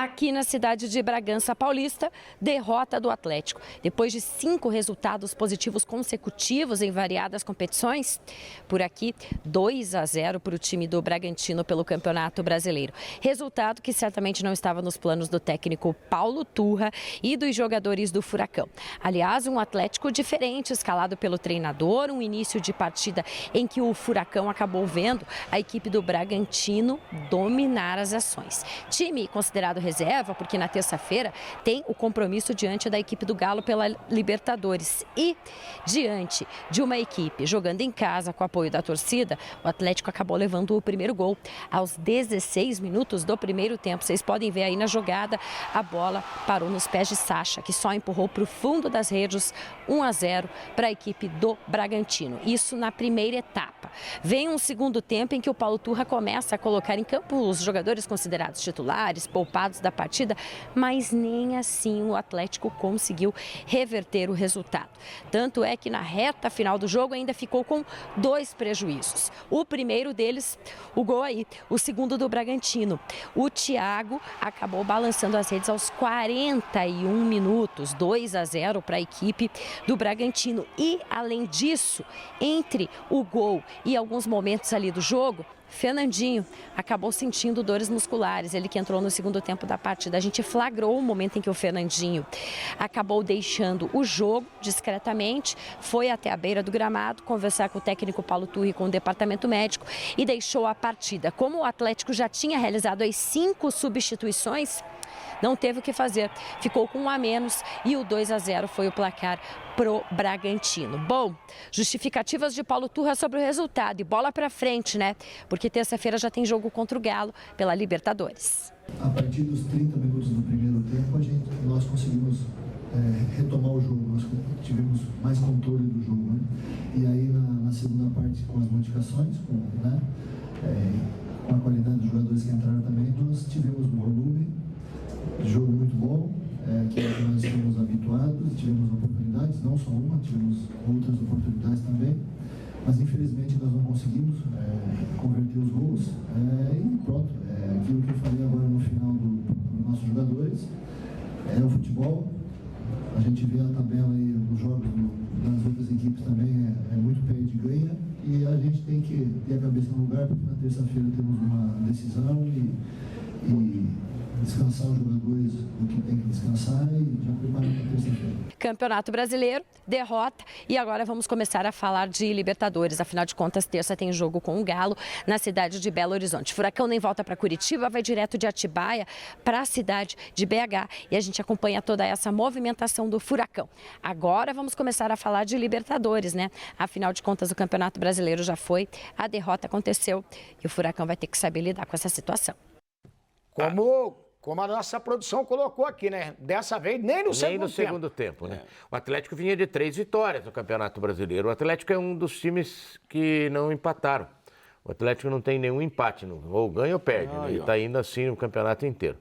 aqui na cidade de Bragança Paulista, derrota do Atlético. Depois de 5 resultados positivos consecutivos em variadas competições, por aqui 2-0 para o time do Bragantino pelo Campeonato Brasileiro. Resultado que certamente não estava nos planos do técnico Paulo Turra e dos jogadores do Furacão. Aliás, um Atlético diferente, escalado pelo treinador, um início de partida em que o Furacão acabou vendo a equipe do Bragantino dominar as ações. Time considerado reserva, porque na terça-feira tem o compromisso diante da equipe do Galo pela Libertadores. E diante de uma equipe jogando em casa com apoio da torcida, o Atlético acabou levando o primeiro gol aos 16 minutos do primeiro tempo. Vocês podem ver aí na jogada, a bola parou nos pés de Sacha, que só empurrou para o fundo das redes, 1-0 para a equipe do Bragantino. Isso na primeira etapa. Vem um segundo tempo em que o Paulo Turra começa a colocar em campo os jogadores considerados titulares, poupados da partida, mas nem assim o Atlético conseguiu reverter o resultado. Tanto é que na reta final do jogo ainda ficou com 2 prejuízos. O primeiro deles, o gol aí, o segundo do Bragantino. O Thiago acabou balançando as redes aos 41 minutos, 2-0 para a equipe do Bragantino. E, além disso, entre o gol e alguns momentos ali do jogo, Fernandinho acabou sentindo dores musculares, ele que entrou no segundo tempo da partida. A gente flagrou o momento em que o Fernandinho acabou deixando o jogo discretamente, foi até a beira do gramado conversar com o técnico Paulo Turra e com o departamento médico e deixou a partida. Como o Atlético já tinha realizado as 5 substituições, não teve o que fazer, ficou com 1 a menos e o 2-0 foi o placar pro Bragantino. Bom, justificativas de Paulo Turra sobre o resultado e bola pra frente, né? Porque terça-feira já tem jogo contra o Galo pela Libertadores. A partir dos 30 minutos do primeiro tempo, nós conseguimos retomar o jogo, nós tivemos mais controle do jogo, né? E aí na segunda parte, com as modificações, com a qualidade dos jogadores que entraram também, nós tivemos um volume de jogo muito bom, que nós estamos habituados, tivemos oportunidades, não só uma, tivemos outras oportunidades também, mas infelizmente nós não conseguimos converter os gols, e pronto, aquilo que eu falei agora no final dos nossos jogadores, é o futebol, a gente vê a tabela aí, os jogos das outras equipes também, é muito perde e ganha, e a gente tem que ter a cabeça no lugar, porque na terça-feira temos uma decisão e descansar os jogadores do que tem que descansar e já preparar para terça-feira. Campeonato Brasileiro, derrota e agora vamos começar a falar de Libertadores. Afinal de contas, terça tem jogo com o Galo na cidade de Belo Horizonte. Furacão nem volta para Curitiba, vai direto de Atibaia para a cidade de BH e a gente acompanha toda essa movimentação do Furacão. Agora vamos começar a falar de Libertadores, né? Afinal de contas, o Campeonato Brasileiro já foi, a derrota aconteceu e o Furacão vai ter que saber lidar com essa situação. Como a nossa produção colocou aqui, né? Dessa vez, nem no segundo tempo. Né? O Atlético vinha de 3 vitórias no Campeonato Brasileiro. O Atlético é um dos times que não empataram. O Atlético não tem nenhum empate, ou ganha ou perde. Né? Ele está indo assim no campeonato inteiro.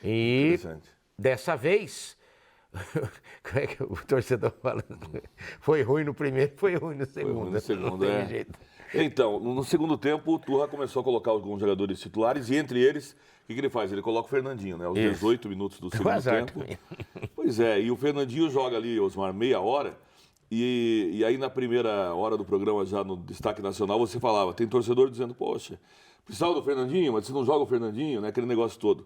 E dessa vez, como é que o torcedor fala? Foi ruim no primeiro, foi ruim no segundo. Foi ruim no segundo, Então, no segundo tempo, o Turra começou a colocar alguns jogadores titulares e entre eles, o que ele faz? Ele coloca o Fernandinho, né? Aos 18 minutos do segundo tempo. Pois é, e o Fernandinho joga ali, Osmar, meia hora. E aí na primeira hora do programa, já no Destaque Nacional, você falava, tem torcedor dizendo, poxa, precisava do Fernandinho, mas você não joga o Fernandinho, né? Aquele negócio todo.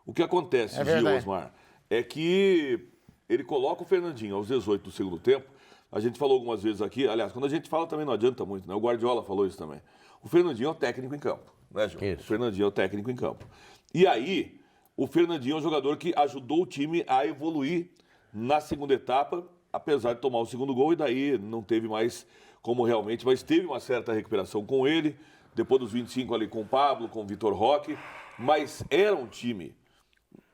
O que acontece, Gil, Osmar, é que ele coloca o Fernandinho aos 18 do segundo tempo. A gente falou algumas vezes aqui, aliás, quando a gente fala também não adianta muito, né? O Guardiola falou isso também. O Fernandinho é o técnico em campo, né, João? Isso. O Fernandinho é o técnico em campo. E aí, o Fernandinho é um jogador que ajudou o time a evoluir na segunda etapa, apesar de tomar o segundo gol, e daí não teve mais como realmente, mas teve uma certa recuperação com ele, depois dos 25 ali com o Pablo, com o Vitor Roque, mas era um time,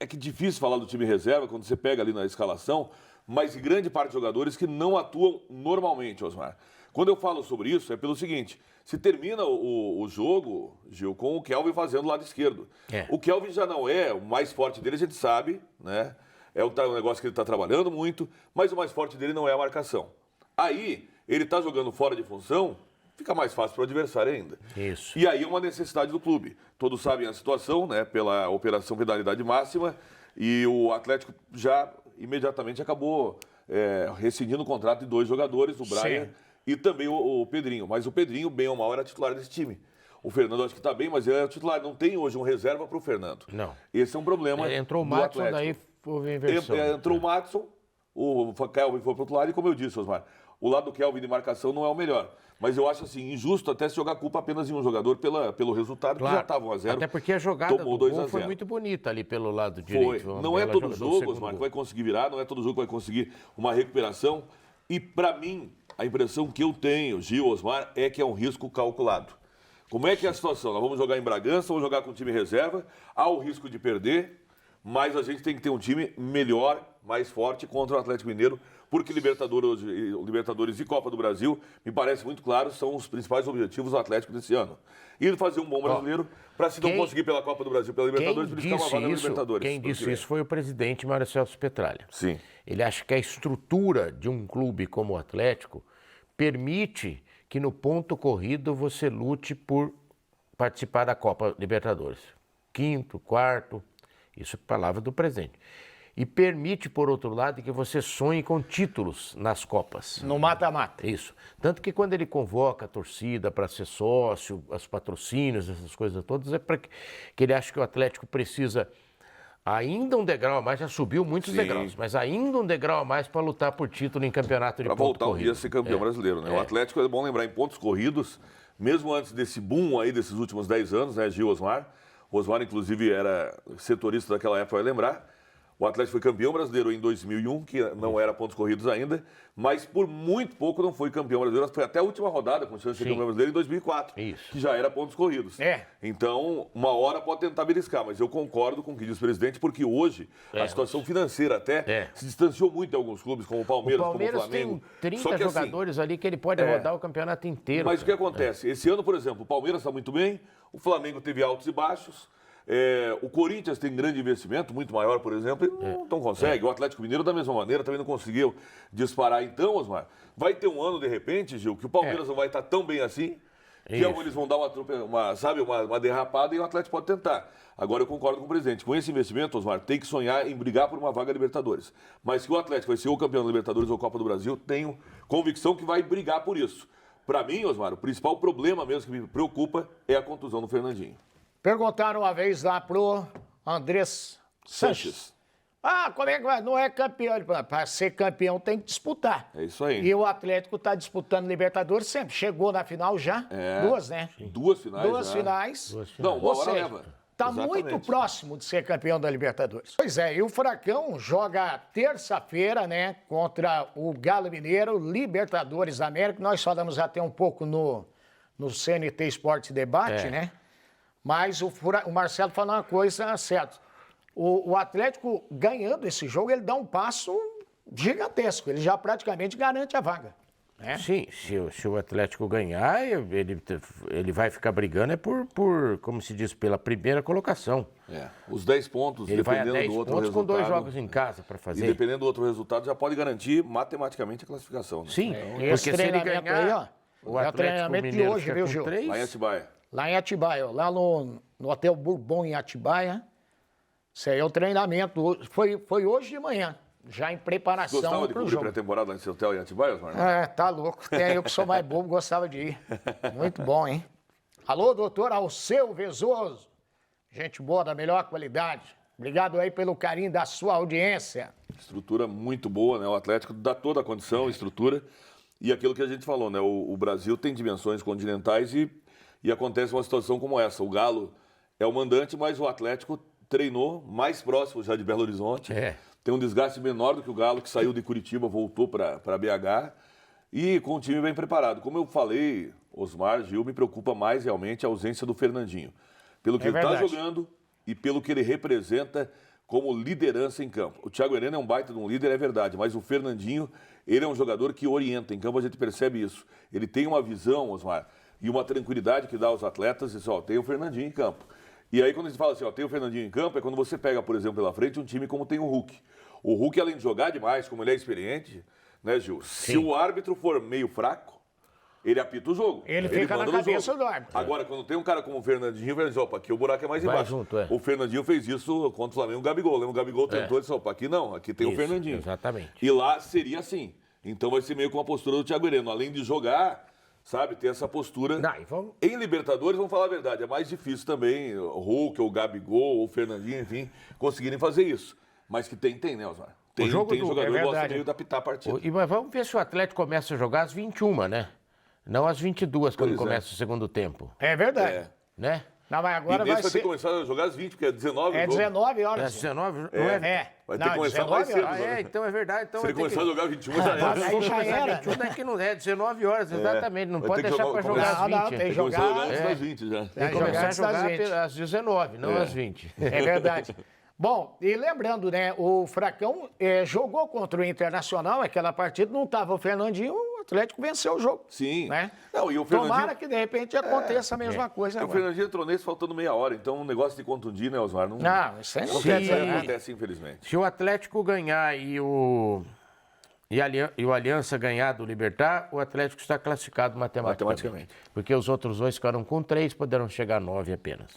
é que difícil falar do time reserva, quando você pega ali na escalação, mas grande parte de jogadores que não atuam normalmente, Osmar. Quando eu falo sobre isso, é pelo seguinte, se termina o jogo, Gil, com o Kelvin fazendo o lado esquerdo. O Kelvin já não é o mais forte dele, a gente sabe, né? É um negócio que ele está trabalhando muito, mas o mais forte dele não é a marcação. Aí, ele está jogando fora de função fica mais fácil para o adversário ainda. Isso. E aí é uma necessidade do clube. Todos sabem a situação, né? Pela operação penalidade máxima, e o Atlético já imediatamente acabou rescindindo o contrato de 2 jogadores, o Brian e também o Pedrinho. Mas o Pedrinho, bem ou mal, era titular desse time. O Fernando acho que está bem, mas ele é titular. Não tem hoje um reserva para o Fernando. Não. Esse é um problema. Entrou o do Matson, Atlético. daí houve a inversão. Entrou o Matson, o Kelvin foi para o outro lado, e como eu disse, Osmar, o lado do Kelvin de marcação não é o melhor. Mas eu acho assim, injusto até se jogar a culpa apenas em um jogador pelo resultado, Claro. que já estava 1-0. Até porque a jogada tomou do 2 a gol foi 0. muito bonita ali pelo lado direito. Foi. Não é todo jogo, Osmar, que vai vai conseguir virar, não é todo jogo que vai conseguir uma recuperação. E, para mim, a impressão que eu tenho, Gil, Osmar, é que é um risco calculado. Como é que é a situação? Nós vamos jogar em Bragança, vamos jogar com o time reserva, há o risco de perder, mas a gente tem que ter um time melhor, mais forte contra o Atlético Mineiro, porque Libertadores e Copa do Brasil, me parece muito claro, são os principais objetivos do Atlético desse ano. E fazer um bom brasileiro, para se não conseguir pela Copa do Brasil, pela Libertadores, beliscar uma vaga na Libertadores. Quem disse isso foi o presidente Mário Celso Petralha. Sim. Ele acha que a estrutura de um clube como o Atlético permite que no ponto corrido você lute por participar da Copa Libertadores. 5º, 4º, isso é palavra do presidente. E permite, por outro lado, que você sonhe com títulos nas Copas. No mata-mata. Isso. Tanto que quando ele convoca a torcida para ser sócio, os patrocínios, essas coisas todas, é para que ele acha que o Atlético precisa ainda um degrau a mais, já subiu muitos degraus, mas ainda um degrau a mais para lutar por título em campeonato de ponto corrido. Para voltar um dia a ser campeão brasileiro, né? O Atlético, é bom lembrar, em pontos corridos, mesmo antes desse boom aí, desses últimos 10 anos, né, Gil, Osmar? O Osmar, inclusive, era setorista daquela época, vai lembrar. O Atlético foi campeão brasileiro em 2001, que não era pontos corridos ainda, mas por muito pouco não foi campeão brasileiro. Foi até a última rodada com chance de ser campeão brasileiro em 2004, que já era pontos corridos. Então, uma hora pode tentar beliscar, mas eu concordo com o que diz o presidente, porque hoje a situação financeira até se distanciou muito de alguns clubes, como o Palmeiras, como o Flamengo. Tem 30 jogadores ali que ele pode rodar o campeonato inteiro. Mas o que acontece? Esse ano, por exemplo, o Palmeiras está muito bem, o Flamengo teve altos e baixos. O Corinthians tem grande investimento, muito maior, por exemplo, e não consegue. O Atlético Mineiro, da mesma maneira, também não conseguiu disparar. Então, Osmar, vai ter um ano, de repente, Gil, que o Palmeiras não vai estar tão bem assim, que eles vão dar uma derrapada e o Atlético pode tentar. Agora, eu concordo com o presidente. Com esse investimento, Osmar, tem que sonhar em brigar por uma vaga Libertadores. Mas que o Atlético vai ser o campeão da Libertadores ou Copa do Brasil, tenho convicção que vai brigar por isso. Para mim, Osmar, o principal problema mesmo que me preocupa é a contusão do Fernandinho. Perguntaram uma vez lá pro Andrés Sanches. Como é que vai? Não é campeão. Para ser campeão tem que disputar. É isso aí. E o Atlético está disputando Libertadores sempre. Chegou na final já. 2, né? Sim. 2 finais. 2 finais. Não, uma hora leva. Está muito próximo de ser campeão da Libertadores. Pois é, e o Furacão joga terça-feira, né? Contra o Galo Mineiro, Libertadores da América. Nós falamos até um pouco no CNT Esporte Debate, né? Mas o Marcelo falou uma coisa certa. O Atlético, ganhando esse jogo, ele dá um passo gigantesco. Ele já praticamente garante a vaga. Né? Sim, se o Atlético ganhar, ele vai ficar brigando por, como se diz, pela primeira colocação. Os 10 pontos, ele dependendo vai a 10 do outro pontos resultado. Com 2 jogos em casa para fazer. E dependendo do outro resultado, já pode garantir matematicamente a classificação. Né? Sim, porque se ele ganhar, aí, ó, o é o treinamento de hoje, viu, Gil? Lá em Atibaia. Lá em Atibaia, lá no Hotel Bourbon em Atibaia. Isso aí é o treinamento. Foi hoje de manhã, já em preparação para o jogo. Gostava de cobrir pré-temporada nesse hotel em Atibaia, Osmar? Tá louco. Eu que sou mais bobo, gostava de ir. Muito bom, hein? Alô, doutor Alceu Vezoso. Gente boa, da melhor qualidade. Obrigado aí pelo carinho da sua audiência. Estrutura muito boa, né? O Atlético dá toda a condição, estrutura. E aquilo que a gente falou, né? O Brasil tem dimensões continentais e acontece uma situação como essa. O Galo é o mandante, mas o Atlético treinou mais próximo já de Belo Horizonte. Tem um desgaste menor do que o Galo, que saiu de Curitiba, voltou para BH. E com o time bem preparado. Como eu falei, Osmar, Gil, me preocupa mais realmente a ausência do Fernandinho. Pelo que ele está jogando e pelo que ele representa como liderança em campo. O Thiago Heleno é um baita de um líder, é verdade, mas o Fernandinho, ele é um jogador que orienta. Em campo a gente percebe isso. Ele tem uma visão, Osmar, e uma tranquilidade que dá aos atletas, e diz, tem o Fernandinho em campo. E aí quando a gente fala assim, tem o Fernandinho em campo, é quando você pega, por exemplo, pela frente um time como tem o Hulk. O Hulk, além de jogar demais, como ele é experiente, né, Gil? Sim. Se o árbitro for meio fraco, ele apita o jogo. Ele fica na manda no cabeça jogo. do árbitro. Agora, quando tem um cara como o Fernandinho, ele diz, opa, aqui o buraco é mais Vai embaixo. junto, é. O Fernandinho fez isso contra o Flamengo e o Gabigol. Lembra? O Gabigol tentou e disse, opa, aqui não, aqui tem o Isso, Fernandinho. exatamente. E lá seria assim. Então vai ser meio com a postura do Thiago Heleno. Além de jogar, sabe, ter essa postura. Não, e vamos... Em Libertadores, vamos falar a verdade, é mais difícil também o Hulk, o Gabigol, o Fernandinho, enfim, conseguirem fazer isso. Mas que tem, né, Osmar? Tem jogador que gosta meio de apitar a partida. Mas vamos ver se o Atlético começa a jogar às 21, né? Não às 22, quando começa o segundo tempo. É verdade. Né? Não, mas agora vai ser... ter que começar a jogar às 20, porque é 19 É 19 É horas. às 19? Não Vai ter que começar 19 mais cedo. horas. então é verdade. Então Se ele começar a jogar 21, já Aí era. já era. 21 daqui não é, 19 horas, exatamente. Não Vai pode ter que deixar para jogar às 20. Não, tem que Começar a jogar jogar. antes das 20 já. Tem que começar a antes das jogar 20. às 19, não às 20. É verdade. Bom, e lembrando, né, o Furacão jogou contra o Internacional, aquela partida, não estava o Fernandinho, o Atlético venceu o jogo. Sim. Né? Não, e o Fernandinho... Tomara que, de repente, aconteça a mesma coisa O agora. Fernandinho entrou nesse faltando meia hora, então um negócio de contundir, né, Osmar? Não, isso aí não Acontece, quer dizer nada. acontece, infelizmente. Se o Atlético ganhar e o Aliança ganhar do Libertad, o Atlético está classificado matematicamente. Porque os outros dois ficaram com 3, poderão chegar a 9 apenas.